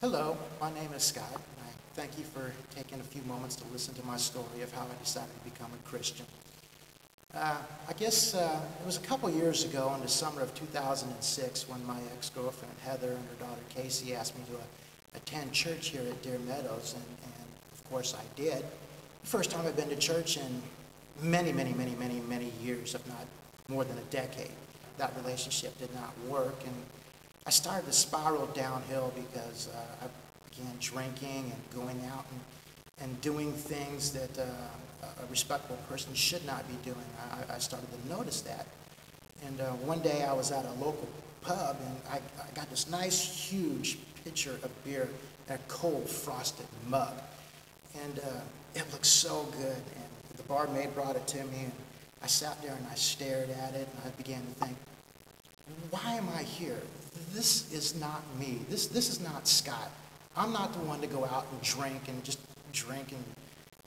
Hello, my name is Scott, and I thank you for taking a few moments to listen to my story of how I decided to become a Christian. I guess it was a couple years ago in the summer of 2006 when my ex-girlfriend Heather and her daughter Casey asked me to attend church here at Deer Meadows, and of course I did. The first time I've been to church in many years, if not more than a decade. That relationship did not work, and I started to spiral downhill because I began drinking and going out and doing things that a respectable person should not be doing. I started to notice that. And one day I was at a local pub, and I got this nice, huge pitcher of beer in a cold, frosted mug. And it looked so good. And the barmaid brought it to me, and I sat there and I stared at it, and I began to think, why am I here? This is not me. This is not Scott. I'm not the one to go out and drink and just drink.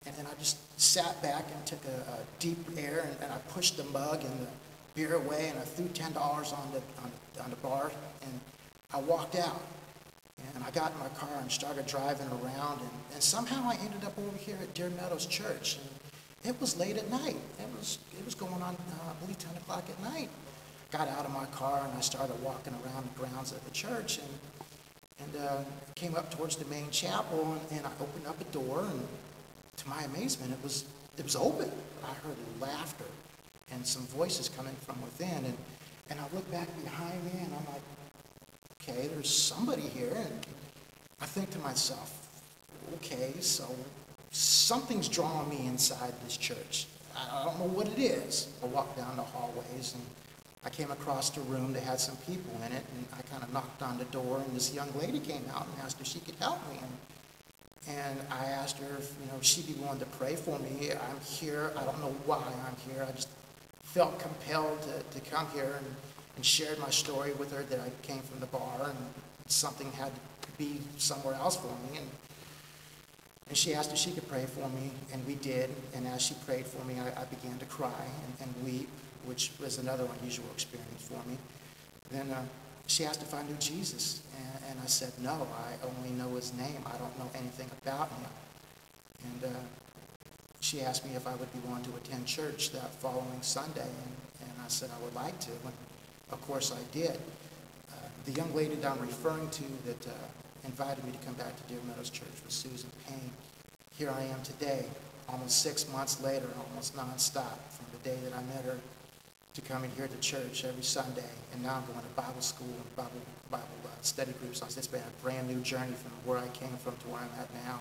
And I just sat back and took a deep air, and I pushed the mug and the beer away, and I threw $10 on the bar, and I walked out. And I got in my car and started driving around, and somehow I ended up over here at Deer Meadows Church. And it was late at night. It was going on, I believe, 10 o'clock at night. Got out of my car and I started walking around the grounds of the church, and came up towards the main chapel, and I opened up a door, and to my amazement, it was open. I heard laughter and some voices coming from within, and I look back behind me, and I'm like, okay, there's somebody here, and I think to myself, okay, so something's drawing me inside this church. I don't know what it is. I walked down the hallways, and I came across the room that had some people in it, and I kind of knocked on the door, and this young lady came out and asked if she could help me. And I asked her if she'd be willing to pray for me. I'm here. I don't know why I'm here. I just felt compelled to come here and shared my story with her that I came from the bar, and something had to be somewhere else for me. And she asked if she could pray for me, and we did. And as she prayed for me, I began to cry and weep, which was another unusual experience for me. Then she asked if I knew Jesus, and I said, no, I only know his name. I don't know anything about him. And she asked me if I would be willing to attend church that following Sunday, and I said I would like to, and of course I did. The young lady that I'm referring to that invited me to come back to Deer Meadows Church was Susan Payne. Here I am today, almost 6 months later, almost nonstop from the day that I met her, to coming here to church every Sunday, and now I'm going to Bible school and Bible study groups. It's been a brand new journey from where I came from to where I'm at now.